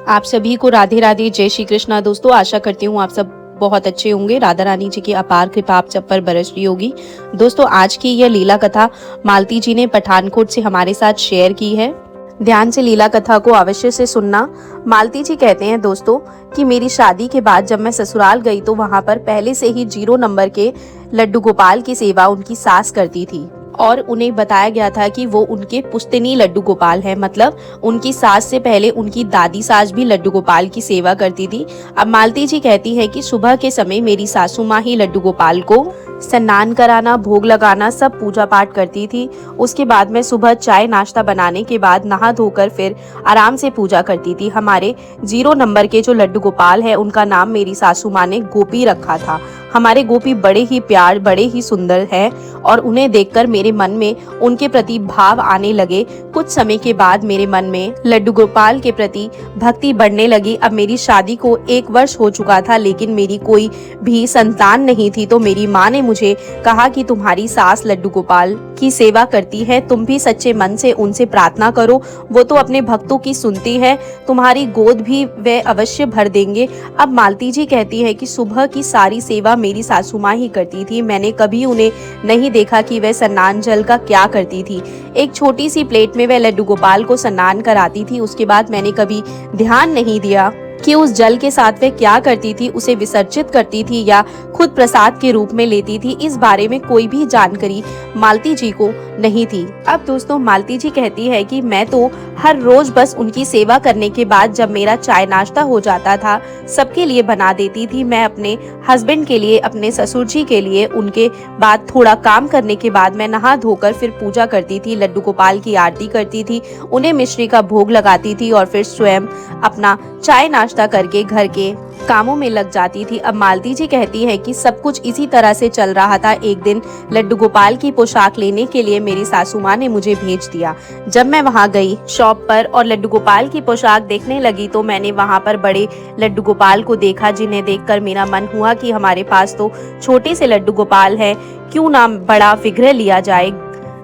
आप सभी को राधे राधे, जय श्री कृष्णा। दोस्तों, आशा करती हूँ आप सब बहुत अच्छे होंगे। राधा रानी जी की अपार कृपा आप सब पर बरस रही होगी। दोस्तों, आज की यह लीला कथा मालती जी ने पठानकोट से हमारे साथ शेयर की है। ध्यान से लीला कथा को अवश्य से सुनना। मालती जी कहते हैं दोस्तों कि मेरी शादी के बाद जब मैं ससुराल गई तो वहां पर पहले से ही 0 नंबर के लड्डू गोपाल की सेवा उनकी सास करती थी और उन्हें बताया गया था कि वो उनके पुश्तैनी लड्डू गोपाल है। मतलब उनकी सास से पहले उनकी दादी सास भी लड्डू गोपाल की सेवा करती थी। अब मालती जी कहती है कि सुबह के समय मेरी सासू माँ ही लड्डू गोपाल को स्नान कराना, भोग लगाना, सब पूजा पाठ करती थी। उसके बाद मैं सुबह चाय नाश्ता बनाने के बाद नहा धोकर फिर आराम से पूजा करती थी। हमारे 0 नंबर के जो लड्डू गोपाल है उनका नाम मेरी सासू माँ ने गोपी रखा था। हमारे गोपी बड़े ही प्यार, बड़े ही सुंदर हैं और उन्हें देखकर मेरे मन में उनके प्रति भाव आने लगे। कुछ समय के बाद मेरे मन में लड्डू गोपाल के प्रति भक्ति बढ़ने लगी। अब मेरी शादी को 1 वर्ष हो चुका था, लेकिन मेरी कोई भी संतान नहीं थी। तो मेरी माँ ने मुझे कहा कि तुम्हारी सास लड्डू गोपाल की सेवा करती है, तुम भी सच्चे मन से उनसे प्रार्थना करो, वो तो अपने भक्तों की सुनती है, तुम्हारी गोद भी वे अवश्य भर देंगे। अब मालती जी कहती है कि सुबह की सारी सेवा मेरी सासू माँ ही करती थी। मैंने कभी उन्हें नहीं देखा कि वह स्नान जल का क्या करती थी। एक छोटी सी प्लेट में वह लड्डू गोपाल को स्नान कराती थी। उसके बाद मैंने कभी ध्यान नहीं दिया कि उस जल के साथ वह क्या करती थी, उसे विसर्जित करती थी या खुद प्रसाद के रूप में लेती थी। इस बारे में कोई भी जानकारी मालती जी को नहीं थी। अब दोस्तों, मालती जी कहती है कि मैं तो हर रोज बस उनकी सेवा करने के बाद जब मेरा चाय नाश्ता हो जाता था सबके लिए बना देती थी। मैं अपने हस्बैंड के लिए, अपने ससुर जी के लिए, उनके बाद थोड़ा काम करने के बाद मैं नहा धोकर फिर पूजा करती थी, लड्डू गोपाल की आरती करती थी, उन्हें मिश्री का भोग लगाती थी और फिर स्वयं अपना चाय नाश्ता करके घर के कामों में लग जाती थी। अब मालती जी कहती है कि सब कुछ इसी तरह से चल रहा था। एक दिन लड्डू गोपाल की पोशाक लेने के लिए मेरी सासू माँ ने मुझे भेज दिया। जब मैं वहाँ गई शॉप पर और लड्डू गोपाल की पोशाक देखने लगी तो मैंने वहाँ पर बड़े लड्डू गोपाल को देखा, जिन्हें देखकर मेरा मन हुआ कि हमारे पास तो छोटे से लड्डू गोपाल है, क्यों ना बड़ा विग्रह लिया जाए।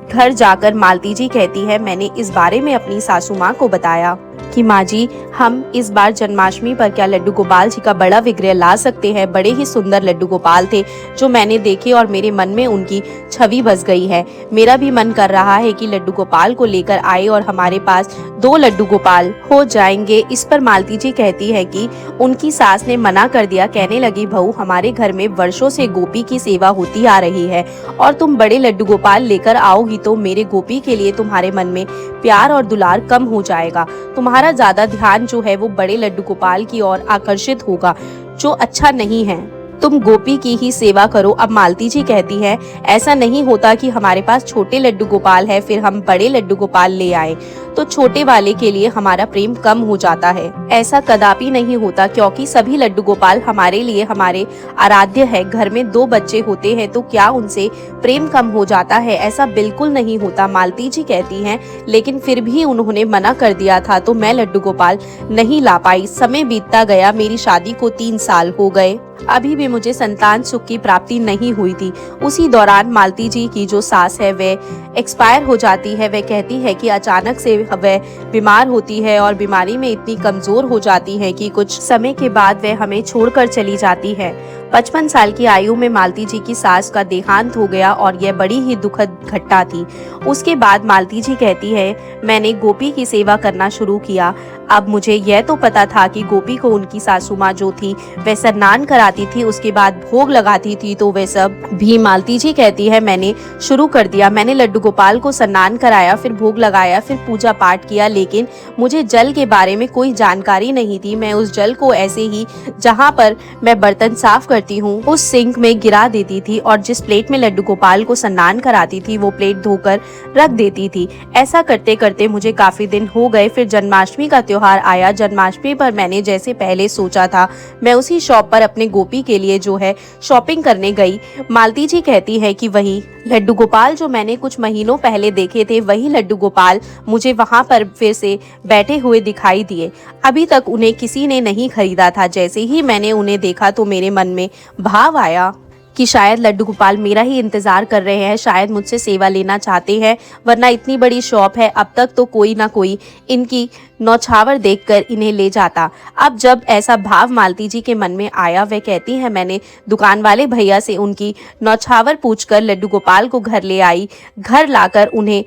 घर जाकर मालती जी कहती है मैंने इस बारे में अपनी सासू माँ को बताया कि माँ जी, हम इस बार जन्माष्टमी पर क्या लड्डू गोपाल जी का बड़ा विग्रह ला सकते हैं। बड़े ही सुंदर लड्डू गोपाल थे जो मैंने देखे और मेरे मन में उनकी छवि बस गई है। मेरा भी मन कर रहा है कि लड्डू गोपाल को लेकर आए और हमारे पास 2 लड्डू गोपाल हो जाएंगे। इस पर मालती जी कहती है कि उनकी सास ने मना कर दिया। कहने लगी, बहू, हमारे घर में वर्षों से गोपी की सेवा होती आ रही है और तुम बड़े लड्डू गोपाल लेकर आओगी तो मेरे गोपी के लिए तुम्हारे मन में प्यार और दुलार कम हो जाएगा। तुम्हारा ज्यादा ध्यान जो है वो बड़े लड्डू गोपाल की ओर आकर्षित होगा, जो अच्छा नहीं है। तुम गोपी की ही सेवा करो। अब मालती जी कहती है ऐसा नहीं होता कि हमारे पास छोटे लड्डू गोपाल है फिर हम बड़े लड्डू गोपाल ले आए तो छोटे वाले के लिए हमारा प्रेम कम हो जाता है। ऐसा कदापि नहीं होता, क्योंकि सभी लड्डू गोपाल हमारे लिए हमारे आराध्य है। घर में 2 बच्चे होते हैं तो क्या उनसे प्रेम कम हो जाता है? ऐसा बिल्कुल नहीं होता, मालती जी कहती हैं। लेकिन फिर भी उन्होंने मना कर दिया था तो मैं लड्डू गोपाल नहीं ला पाई। समय बीतता गया, मेरी शादी को 3 साल हो गए, अभी भी मुझे संतान सुख की प्राप्ति नहीं हुई थी। उसी दौरान मालती जी की जो सास है वह एक्सपायर हो जाती है। वह कहती है कि अचानक से वह बीमार होती है और बीमारी में इतनी कमजोर हो जाती है कि कुछ समय के बाद वह हमें छोड़कर चली जाती है। 55 साल की आयु में मालती जी की सास का देहांत हो गया और यह बड़ी ही दुखद घटना थी। उसके बाद मालती जी कहती है मैंने गोपी की सेवा करना शुरू किया। अब मुझे यह तो पता था कि गोपी को उनकी सासू माँ जो थी वह स्नान कराती थी, उसके बाद भोग लगाती थी, तो वह सब भी मालती जी कहती है मैंने शुरू कर दिया। मैंने लड्डू गोपाल को स्नान कराया, फिर भोग लगाया, फिर पूजा पाठ किया, लेकिन मुझे जल के बारे में कोई जानकारी नहीं थी। मैं उस जल को ऐसे ही जहाँ पर मैं बर्तन साफ करती हूँ उस सिंक में गिरा देती थी और जिस प्लेट में लड्डू गोपाल को स्नान कराती थी वो प्लेट धोकर रख देती थी। ऐसा करते करते मुझे काफी दिन हो गए। फिर जन्माष्टमी का त्योहार आया। जन्माष्टमी पर मैंने जैसे पहले सोचा था मैं उसी शॉप पर अपने गोपी के लिए जो है शॉपिंग करने गई। मालती जी कहती है कि वही लड्डू गोपाल जो मैंने कुछ महीनों पहले देखे थे वही लड्डू गोपाल मुझे वहां पर फिर से बैठे हुए दिखाई दिए। अभी तक उन्हें किसी ने नहीं खरीदा था। जैसे ही मैंने उन्हें देखा तो मेरे मन में भाव आया कि शायद लड्डू गोपाल मेरा ही इंतज़ार कर रहे हैं, शायद मुझसे सेवा लेना चाहते हैं, वरना इतनी बड़ी शॉप है, अब तक तो कोई ना कोई इनकी नौछावर देखकर इन्हें ले जाता। अब जब ऐसा भाव मालती जी के मन में आया, वह कहती हैं, मैंने दुकान वाले भैया से उनकी नौछावर पूछकर लड्डू गोपाल को घर ले आई। घर लाकर उन्हें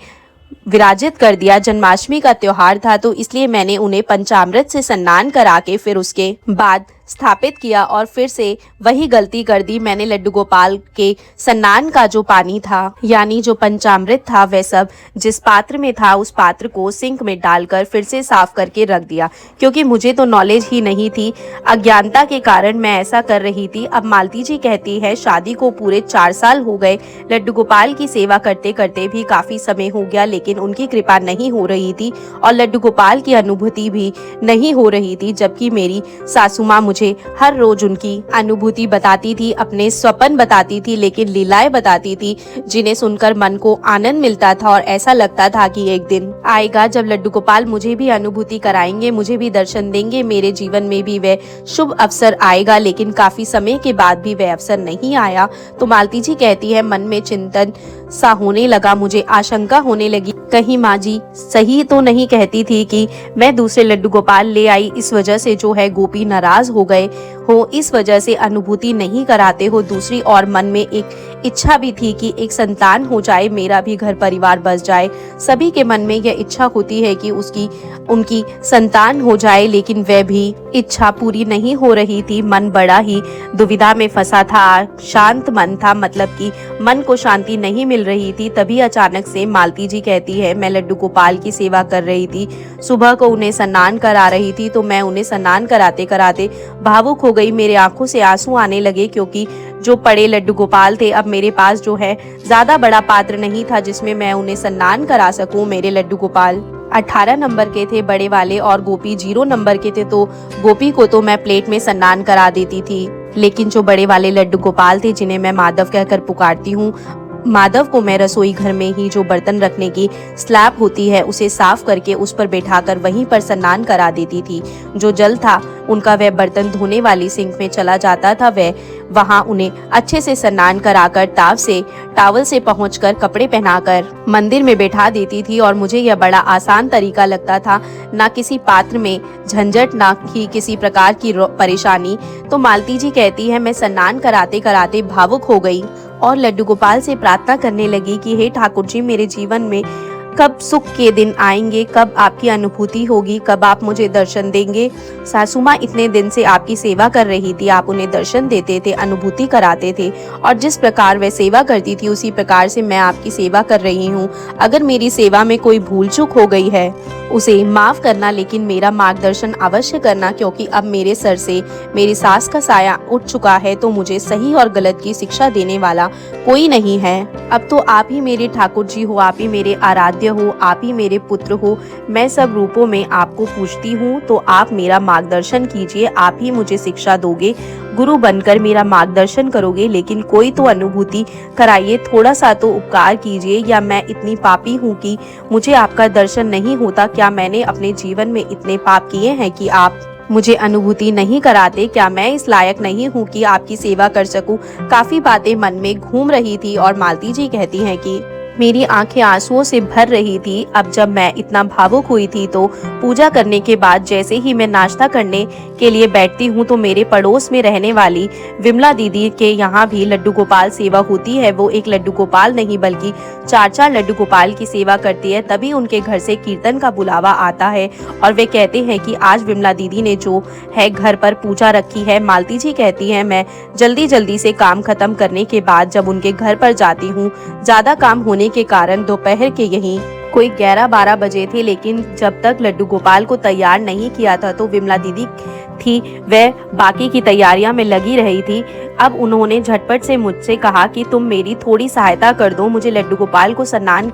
विराजित कर दिया। जन्माष्टमी का त्योहार था तो इसलिए मैंने उन्हें पंचामृत से स्नान करा के फिर उसके बाद स्थापित किया और फिर से वही गलती कर दी। मैंने लड्डू गोपाल के स्नान का जो पानी था यानी जो पंचामृत था वह सब जिस पात्र में था उस पात्र को सिंक में डालकर फिर से साफ करके रख दिया, क्योंकि मुझे तो नॉलेज ही नहीं थी, अज्ञानता के कारण मैं ऐसा कर रही थी। अब मालती जी कहती है, शादी को पूरे 4 साल हो गए, लड्डू गोपाल की सेवा करते करते भी काफी समय हो गया, लेकिन उनकी कृपा नहीं हो रही थी और लड्डू गोपाल की अनुभूति भी नहीं हो रही थी। जबकि मेरी सासू माँ मुझे हर रोज उनकी अनुभूति बताती थी, अपने स्वप्न बताती थी, लेकिन लीलाएं बताती थी जिन्हें सुनकर मन को आनंद मिलता था और ऐसा लगता था कि एक दिन आएगा जब लड्डू गोपाल मुझे भी अनुभूति कराएंगे, मुझे भी दर्शन देंगे, मेरे जीवन में भी वह शुभ अवसर आएगा। लेकिन काफी समय के बाद भी वह अवसर नहीं आया। तो मालती जी कहती है, मन में चिंतन सा होने लगा, मुझे आशंका होने लगी, कहीं माँ जी सही तो नहीं कहती थी कि मैं दूसरे लड्डू गोपाल ले आई, इस वजह से जो है गोपी नाराज हो गए हो, इस वजह से अनुभूति नहीं कराते हो। दूसरी और मन में एक इच्छा भी थी कि एक संतान हो जाए, मेरा भी घर परिवार बस जाए। सभी के मन में यह इच्छा होती है कि उनकी संतान हो जाए, लेकिन वह भी इच्छा पूरी नहीं हो रही थी। मन बड़ा ही दुविधा में फंसा था, शांत मन था, मतलब कि मन को शांति नहीं मिल रही थी। तभी अचानक से मालती जी कहती है, मैं लड्डू गोपाल की सेवा कर रही थी, सुबह को उन्हें स्नान करा रही थी, तो मैं उन्हें स्नान कराते कराते भावुक हो गई, मेरे आंखों से आंसू आने लगे, क्योंकि जो बड़े लड्डू गोपाल थे, अब मेरे पास जो है ज्यादा बड़ा पात्र नहीं था जिसमें मैं उन्हें स्नान करा सकूं। मेरे लड्डू गोपाल 18 नंबर के थे बड़े वाले और गोपी 0 नंबर के थे, तो गोपी को तो मैं प्लेट में स्नान करा देती थी, लेकिन जो बड़े वाले लड्डू गोपाल थे जिन्हें मैं माधव कहकर पुकारती हूँ, माधव को मैं रसोई घर में ही जो बर्तन रखने की स्लैब होती है उसे साफ करके उस पर बैठाकर वहीं पर स्नान करा देती थी। जो जल था उनका वह बर्तन धोने वाली सिंक में चला जाता था, वह वहां उन्हें अच्छे से स्नान कराकर टावल से पहुंचकर कपड़े पहनाकर मंदिर में बैठा देती थी। और मुझे यह बड़ा आसान तरीका लगता था, ना किसी पात्र में झंझट, ना ही किसी प्रकार की परेशानी। तो मालती जी कहती है, मैं स्नान कराते कराते भावुक हो गई और लड्डू गोपाल से प्रार्थना करने लगी कि हे ठाकुर जी, मेरे जीवन में कब सुख के दिन आएंगे, कब आपकी अनुभूति होगी, कब आप मुझे दर्शन देंगे। सासू माँ इतने दिन से आपकी सेवा कर रही थी, आप उन्हें दर्शन देते थे, अनुभूति कराते थे, और जिस प्रकार वह सेवा करती थी उसी प्रकार से मैं आपकी सेवा कर रही हूँ। अगर मेरी सेवा में कोई भूल चूक हो गई है उसे माफ करना, लेकिन मेरा मार्गदर्शन अवश्य करना, क्योंकि अब मेरे सर से मेरी सास का साया उठ चुका है, तो मुझे सही और गलत की शिक्षा देने वाला कोई नहीं है। अब तो आप ही मेरे ठाकुर जी हो, आप ही मेरे आराध्य हो, आप ही मेरे पुत्र हो। मैं सब रूपों में आपको पूजती हूँ, तो आप मेरा मार्गदर्शन कीजिए, आप ही मुझे शिक्षा दोगे, गुरु बनकर मेरा मार्गदर्शन करोगे, लेकिन कोई तो अनुभूति कराइए, थोड़ा सा तो उपकार कीजिए। या मैं इतनी पापी हूँ कि मुझे आपका दर्शन नहीं होता? क्या मैंने अपने जीवन में इतने पाप किए हैं कि आप मुझे अनुभूति नहीं कराते? क्या मैं इस लायक नहीं हूँ कि आपकी सेवा कर सकूं? काफी बातें मन में घूम रही थी और मालती जी कहती हैं कि मेरी आंखें आंसुओं से भर रही थी। अब जब मैं इतना भावुक हुई थी तो पूजा करने के बाद जैसे ही मैं नाश्ता करने के लिए बैठती हूँ तो मेरे पड़ोस में रहने वाली विमला दीदी के यहाँ भी लड्डू गोपाल सेवा होती है। वो एक लड्डू गोपाल नहीं बल्कि 4 लड्डू गोपाल की सेवा करती है। तभी उनके घर से कीर्तन का बुलावा आता है और वे कहते हैं कि आज विमला दीदी ने जो है घर पर पूजा रखी है। मालती जी कहती है, मैं जल्दी जल्दी से काम खत्म करने के बाद जब उनके घर पर जाती हूँ, ज्यादा काम होने के कारण दोपहर के यहीं कोई 11-12 बजे थे, लेकिन जब तक लड्डू गोपाल को तैयार नहीं किया था तो विमला दीदी थी वह बाकी की तैयारियां में लगी रही थी। अब उन्होंने झटपट से मुझसे कहा कि तुम मेरी थोड़ी सहायता कर दो, मुझे लड्डू गोपाल को स्नान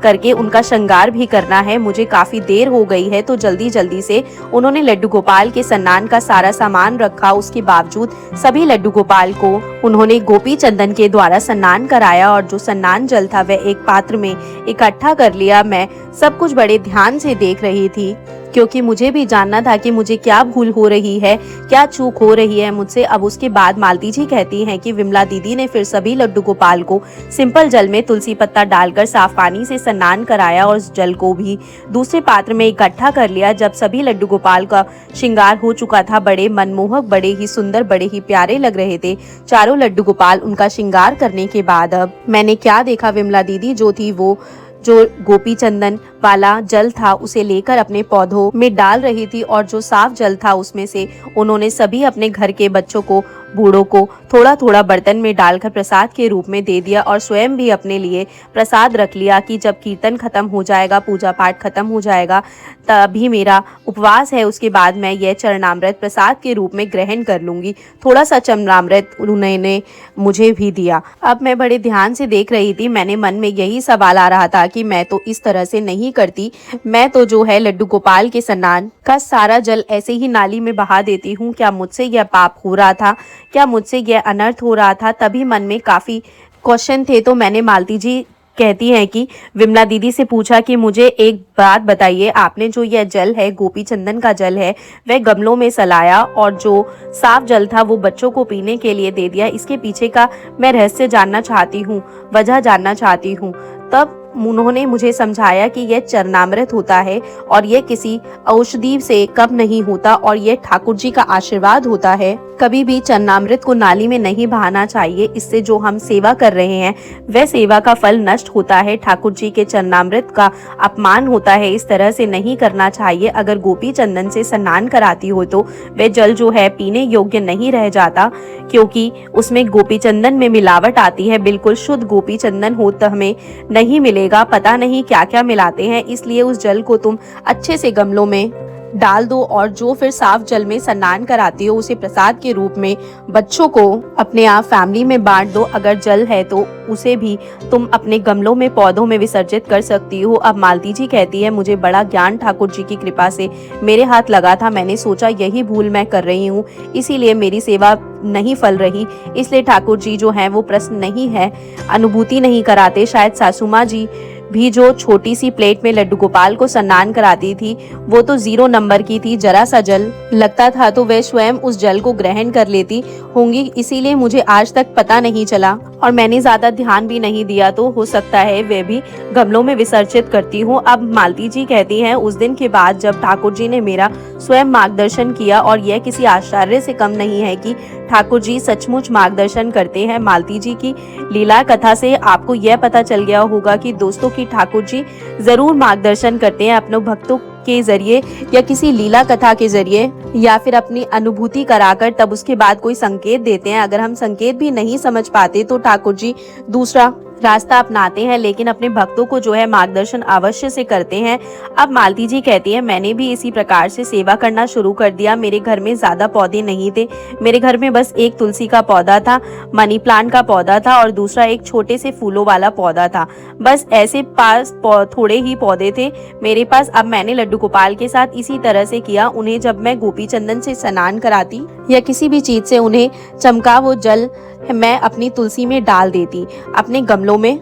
करके उनका श्रृंगार भी करना है। मुझे काफी देर हो गई है, तो जल्दी जल्दी से उन्होंने लड्डू गोपाल के स्नान का सारा सामान रखा। उसके बावजूद सभी लड्डू गोपाल को उन्होंने गोपी चंदन के द्वारा स्नान कराया और जो स्नान जल था वह एक पात्र में इकट्ठा कर लिया। मैं सब कुछ बड़े ध्यान से देख रही थी, क्योंकि मुझे भी जानना था कि मुझे क्या भूल हो रही है, क्या चूक हो रही है मुझसे। अब उसके बाद मालती जी कहती हैं कि विमला दीदी ने फिर सभी लड्डू गोपाल को सिंपल जल में तुलसी पत्ता डालकर साफ पानी से स्नान कराया और उस जल को भी दूसरे पात्र में इकट्ठा कर लिया। जब सभी लड्डू गोपाल का श्रृंगार हो चुका था, बड़े मनमोहक, बड़े ही सुंदर, बड़े ही प्यारे लग रहे थे चारों लड्डू गोपाल। उनका श्रृंगार करने के बाद अब मैंने क्या देखा, विमला दीदी जो थी वो जो गोपी चंदन वाला जल था उसे लेकर अपने पौधों में डाल रही थी, और जो साफ जल था उसमें से उन्होंने सभी अपने घर के बच्चों को, बूढ़ों को थोड़ा थोड़ा बर्तन में डालकर प्रसाद के रूप में दे दिया और स्वयं भी अपने लिए प्रसाद रख लिया कि जब कीर्तन खत्म हो जाएगा, पूजा पाठ खत्म हो जाएगा, तभी मेरा उपवास है, उसके बाद मैं यह चरणामृत प्रसाद के रूप में ग्रहण कर लूंगी। थोड़ा सा चरणामृत उन्होंने मुझे भी दिया। अब मैं बड़े ध्यान से देख रही थी, मैंने मन में यही सवाल आ रहा था कि मैं तो इस तरह से नहीं करती, मैं तो जो है लड्डू गोपाल के स्नान का सारा जल ऐसे ही नाली में बहा देती हूँ। क्या मुझसे यह पाप हो रहा था, क्या मुझसे यह अनर्थ हो रहा था? तभी मन में काफी क्वेश्चन थे। तो मैंने मालती जी कहती हैं कि विमला दीदी से पूछा कि मुझे एक बात बताइए, आपने जो यह जल है, गोपी चंदन का जल है, वह गमलों में सलाया और जो साफ जल था वो बच्चों को पीने के लिए दे दिया, इसके पीछे का मैं रहस्य जानना चाहती हूँ, वजह जानना चाहती हूँ। तब उन्होंने मुझे समझाया कि यह चरणामृत होता है और यह किसी औषधि से कम नहीं होता और यह ठाकुर जी का आशीर्वाद होता है। कभी भी चरणामृत को नाली में नहीं बहाना चाहिए, इससे जो हम सेवा कर रहे हैं वह सेवा का फल नष्ट होता है, ठाकुर जी के चरणामृत का अपमान होता है, इस तरह से नहीं करना चाहिए। अगर गोपी चंदन से स्नान कराती हो तो वह जल जो है पीने योग्य नहीं रह जाता, क्योंकि उसमें गोपी चंदन में मिलावट आती है। बिल्कुल शुद्ध गोपी चंदन हो तो हमें नहीं मिलेगा, पता नहीं क्या क्या मिलाते हैं। इसलिए उस जल को तुम अच्छे से गमलों में डाल दो और जो फिर साफ जल में स्नान कराती हो उसे प्रसाद के रूप में बच्चों को अपने आप फैमिली में बांट दो। अगर जल है तो उसे भी तुम अपने गमलों में, पौधों में विसर्जित कर सकती हो। अब मालती जी कहती है, मुझे बड़ा ज्ञान ठाकुर जी की कृपा से मेरे हाथ लगा था, मैंने सोचा यही भूल मैं कर रही हूँ, इसीलिए मेरी सेवा नहीं फल रही, इसलिए ठाकुर जी जो है वो प्रश्न नहीं है, अनुभूति नहीं कराते। शायद सासू माँ जी भी जो छोटी सी प्लेट में लड्डू गोपाल को स्नान कराती थी वो तो 0 नंबर की थी, जरा सा जल लगता था तो वे स्वयं उस जल को ग्रहण कर लेती होंगी, इसीलिए मुझे आज तक पता नहीं चला और मैंने ज्यादा ध्यान भी नहीं दिया, तो हो सकता है वे भी गमलों में विसर्जित करती हूँ। अब मालती जी कहती हैं, उस दिन के बाद जब ठाकुर जी ने मेरा स्वयं मार्गदर्शन किया, और यह किसी आश्चर्य से कम नहीं है कि ठाकुर जी सचमुच मार्गदर्शन करते हैं। मालती जी की लीला कथा से आपको यह पता चल गया होगा कि दोस्तों की ठाकुर जी जरूर मार्गदर्शन करते हैं अपने भक्तों के जरिए या किसी लीला कथा के जरिए या फिर अपनी अनुभूति कराकर, तब उसके बाद कोई संकेत देते हैं। अगर हम संकेत भी नहीं समझ पाते तो ठाकुर जी दूसरा रास्ता अपनाते हैं, लेकिन अपने भक्तों को जो है मार्गदर्शन अवश्य से करते हैं। अब मालती जी कहती है, मैंने भी इसी प्रकार से सेवा करना शुरू कर दिया। मेरे घर में ज्यादा पौधे नहीं थे, मेरे घर में बस एक तुलसी का पौधा था, मनी प्लांट का पौधा था और दूसरा एक छोटे से फूलों वाला पौधा था, बस ऐसे पास थोड़े ही पौधे थे मेरे पास। अब मैंने लड्डू गोपाल के साथ इसी तरह से किया, उन्हें जब मैं गोपी चंदन से स्नान कराती या किसी भी चीज से उन्हें चमका, वो जल मैं अपनी तुलसी में डाल देती अपने गमलों में,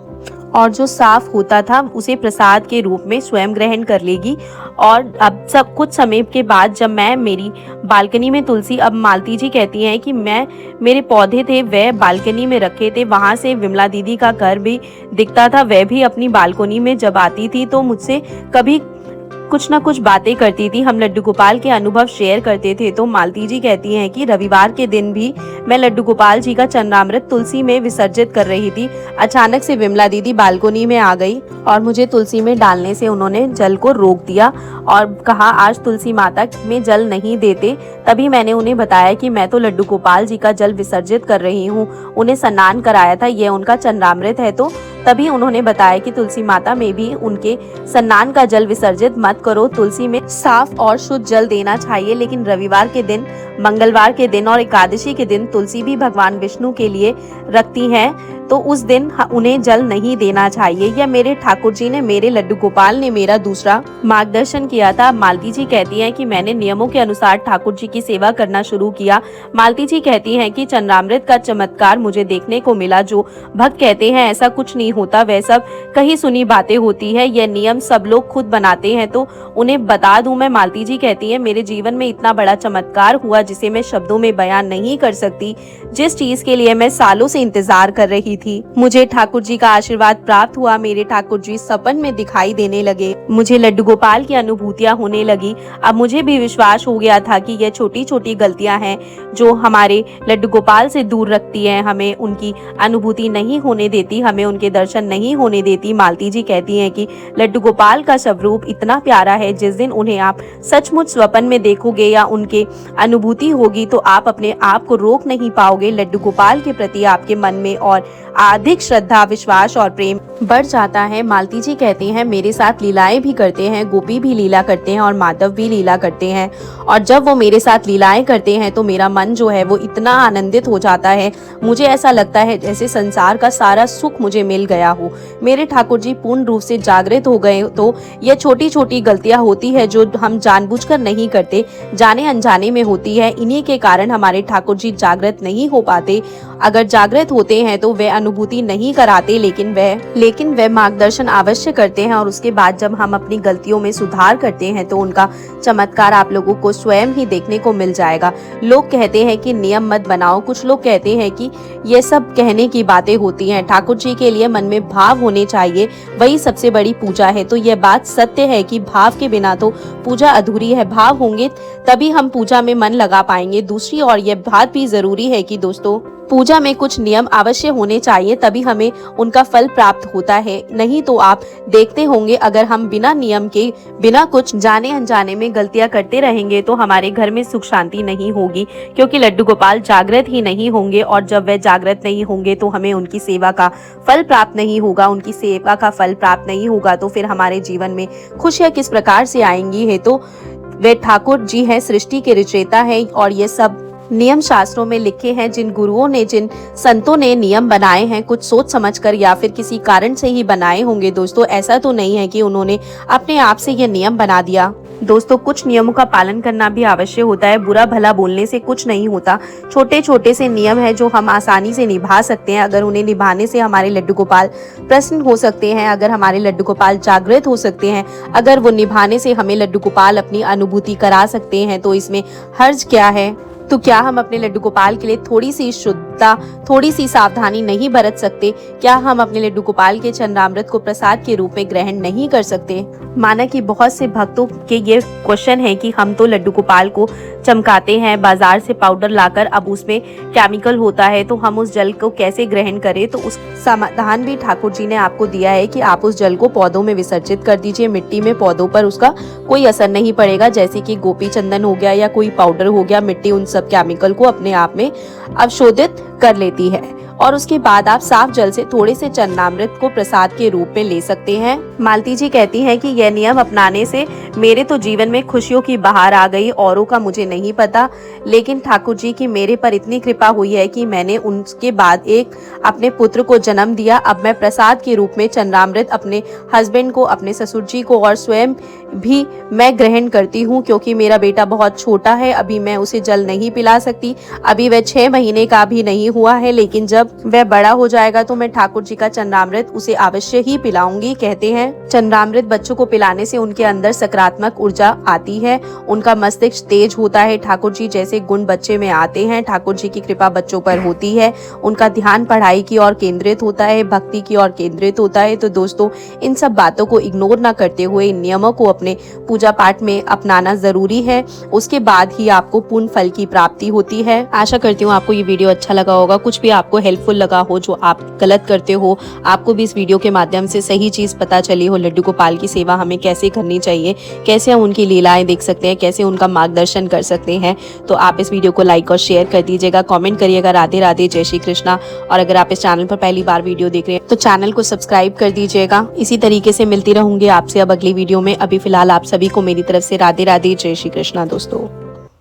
और जो साफ होता था उसे प्रसाद के रूप में स्वयं ग्रहण कर लेगी। और अब सब कुछ समय के बाद जब मैं मेरी बालकनी में तुलसी, अब मालती जी कहती हैं कि मैं मेरे पौधे थे वह बालकनी में रखे थे, वहां से विमला दीदी का घर भी दिखता था, वह भी अपनी बालकनी में जब आती थी तो मुझसे कभी कुछ ना कुछ बातें करती थी, हम लड्डू गोपाल के अनुभव शेयर करते थे। तो मालती जी कहती हैं कि रविवार के दिन भी मैं लड्डू गोपाल जी का चरणामृत तुलसी में विसर्जित कर रही थी, अचानक से विमला दीदी बालकनी में आ गई और मुझे तुलसी में डालने से उन्होंने जल को रोक दिया और कहा, आज तुलसी माता में जल नहीं देते। तभी मैंने उन्हें बताया कि मैं तो लड्डू गोपाल जी का जल विसर्जित कर रही हूँ, उन्हें स्नान कराया था, यह उनका चरणामृत है, तो तभी उन्होंने बताया कि तुलसी माता में भी उनके स्नान का जल विसर्जित मत करो, तुलसी में साफ और शुद्ध जल देना चाहिए। लेकिन रविवार के दिन, मंगलवार के दिन और एकादशी के दिन तुलसी भी भगवान विष्णु के लिए रखती हैं, तो उस दिन उन्हें जल नहीं देना चाहिए। यह मेरे ठाकुर जी ने, मेरे लड्डू गोपाल ने मेरा दूसरा मार्गदर्शन किया था। मालती जी कहती हैं कि मैंने नियमों के अनुसार ठाकुर जी की सेवा करना शुरू किया। मालती जी कहती हैं कि चंद्रामृत का चमत्कार मुझे देखने को मिला। जो भक्त कहते हैं ऐसा कुछ नहीं होता, वह सब कहीं सुनी बातें होती है। यह नियम सब लोग खुद बनाते हैं, तो उन्हें बता दूं मैं। मालती जी कहती है मेरे जीवन में इतना बड़ा चमत्कार हुआ जिसे मैं शब्दों में बयान नहीं कर सकती। जिस चीज के लिए मैं सालों से इंतजार कर रही थी, मुझे ठाकुर जी का आशीर्वाद प्राप्त हुआ। मेरे ठाकुर जी सपन में दिखाई देने लगे, मुझे लड्डू गोपाल की अनुभूतियां होने लगी। अब मुझे भी विश्वास हो गया था कि यह छोटी छोटी गलतियां हैं जो हमारे लड्डू गोपाल से दूर रखती हैं, हमें उनकी अनुभूति नहीं होने देती, हमें उनके दर्शन नहीं होने देती। मालती जी कहती हैं कि लड्डू गोपाल का स्वरूप इतना प्यारा है, जिस दिन उन्हें आप सचमुच स्वप्न में देखोगे या उनके अनुभूति होगी तो आप अपने आप को रोक नहीं पाओगे। लड्डू गोपाल के प्रति आपके मन में और अधिक श्रद्धा, विश्वास और प्रेम बढ़ जाता है। मालती जी कहते हैं मेरे साथ लीलाएं भी करते हैं, गोपी भी लीला करते हैं और माधव भी लीला करते हैं, और जब वो मेरे साथ लीलाएं करते हैं तो मेरा मन जो है वो इतना आनंदित हो जाता है, मुझे ऐसा लगता है जैसे संसार का सारा सुख मुझे मिल गया हो। मेरे ठाकुर जी पूर्ण रूप से जागृत हो गए। तो ये छोटी छोटी गलतियां होती है जो हम जानबूझकर नहीं करते, जाने अनजाने में होती है। इन्हीं के कारण हमारे ठाकुर जी जागृत नहीं हो पाते। अगर जागृत होते हैं तो वे अनुभूति नहीं कराते, लेकिन वे मार्गदर्शन अवश्य करते हैं। और उसके बाद जब हम अपनी गलतियों में सुधार करते हैं तो उनका चमत्कार आप लोगों को स्वयं ही देखने को मिल जाएगा। लोग कहते हैं कि नियम मत बनाओ, कुछ लोग कहते हैं कि ये सब कहने की बातें होती हैं। ठाकुर जी के लिए मन में भाव होने चाहिए, वही सबसे बड़ी पूजा है। तो यह बात सत्य है कि भाव के बिना तो पूजा अधूरी है। भाव होंगे तभी हम पूजा में मन लगा पाएंगे। दूसरी ओर यह बात भी जरूरी है कि दोस्तों पूजा में कुछ नियम अवश्य होने चाहिए, तभी हमें उनका फल प्राप्त होता है। नहीं तो आप देखते होंगे अगर हम बिना नियम के, बिना कुछ जाने अनजाने में गलतियां करते रहेंगे तो हमारे घर में सुख शांति नहीं होगी, क्योंकि लड्डू गोपाल जागृत ही नहीं होंगे। और जब वे जागृत नहीं होंगे तो हमें उनकी सेवा का फल प्राप्त नहीं होगा। उनकी सेवा का फल प्राप्त नहीं होगा तो फिर हमारे जीवन में खुशियां किस प्रकार से आएंगी है। तो वे ठाकुर जी हैं, सृष्टि के रचयिता है, और ये सब नियम शास्त्रों में लिखे हैं। जिन गुरुओं ने, जिन संतों ने नियम बनाए हैं, कुछ सोच समझकर या फिर किसी कारण से ही बनाए होंगे दोस्तों। ऐसा तो नहीं है कि उन्होंने अपने आप से ये नियम बना दिया। दोस्तों कुछ नियमों का पालन करना भी आवश्यक होता है। बुरा भला बोलने से कुछ नहीं होता। छोटे छोटे से नियम है जो हम आसानी से निभा सकते हैं। अगर उन्हें निभाने से हमारे लड्डू गोपाल प्रसन्न हो सकते हैं, अगर हमारे लड्डू गोपाल जागृत हो सकते हैं, अगर वो निभाने से हमें लड्डू गोपाल अपनी अनुभूति करा सकते हैं, तो इसमें हर्ज क्या है। तो क्या हम अपने लड्डू गोपाल के लिए थोड़ी सी शुद्धता, थोड़ी सी सावधानी नहीं बरत सकते? क्या हम अपने लड्डू गोपाल के चंद्रामृत को प्रसाद के रूप में ग्रहण नहीं कर सकते? माना कि बहुत से भक्तों के ये क्वेश्चन है कि हम तो लड्डू गोपाल को चमकाते हैं बाजार से पाउडर लाकर, अब उसमें केमिकल होता है, तो हम उस जल को कैसे ग्रहण करें? तो उस समाधान भी ठाकुर जी ने आपको दिया है कि आप उस जल को पौधों में विसर्जित कर दीजिए। मिट्टी में पौधों पर उसका कोई असर नहीं पड़ेगा, जैसे कि गोपी चंदन हो गया या कोई पाउडर हो गया। मिट्टी उन सब केमिकल को अपने आप में अवशोधित कर लेती है। और उसके बाद आप साफ जल से थोड़े से चरणामृत को प्रसाद के रूप में ले सकते हैं। मालती जी कहती हैं कि यह नियम अपनाने से मेरे तो जीवन में खुशियों की बहार आ गई। औरों का मुझे नहीं पता, लेकिन ठाकुर जी की मेरे पर इतनी कृपा हुई है कि मैंने उनके बाद एक अपने पुत्र को जन्म दिया। अब मैं प्रसाद के रूप में चंद्रामृत अपने हस्बैंड को, अपने ससुर जी को और स्वयं भी मैं ग्रहण करती हूँ, क्योंकि मेरा बेटा बहुत छोटा है, अभी मैं उसे जल नहीं पिला सकती। अभी वह 6 महीने का भी नहीं हुआ है, लेकिन जब वह बड़ा हो जाएगा तो मैं ठाकुर जी का चंद्रामृत उसे अवश्य ही पिलाऊंगी। कहते हैं चंद्रामृत बच्चों को पिलाने से उनके अंदर सकारात्मक ऊर्जा आती है, उनका मस्तिष्क तेज होता है। ठाकुर जी जैसे गुण बच्चे में आते हैं, ठाकुर जी की कृपा बच्चों पर होती है, उनका ध्यान पढ़ाई की ओर केंद्रित होता है, भक्ति की ओर केंद्रित होता है। तो दोस्तों इन सब बातों को इग्नोर ना करते हुए इन नियमों को अपने पूजा पाठ में अपनाना जरूरी है। उसके बाद ही आपको पूर्ण फल की प्राप्ति होती है। आशा करती हूँ आपको ये वीडियो अच्छा लगा होगा। कुछ भी आपको हेल्पफुल लगा हो, जो आप गलत करते हो, आपको भी इस वीडियो के माध्यम से सही चीज़ पता चली हो, लड्डू गोपाल की सेवा हमें कैसे करनी चाहिए, कैसे हम उनकी लीलाएं देख सकते हैं, कैसे उनका मार्गदर्शन कर सकते हैं, तो आप इस वीडियो को लाइक और शेयर कर दीजिएगा, कमेंट करिएगा। राधे राधे, जय श्री कृष्णा। और अगर आप इस चैनल पर पहली बार वीडियो देख रहे हैं तो चैनल को सब्सक्राइब कर दीजिएगा। इसी तरीके से मिलती रहूंगी आपसे अब अगली वीडियो में। अभी फिलहाल आप सभी को मेरी तरफ से राधे राधे, जय श्री कृष्णा दोस्तों।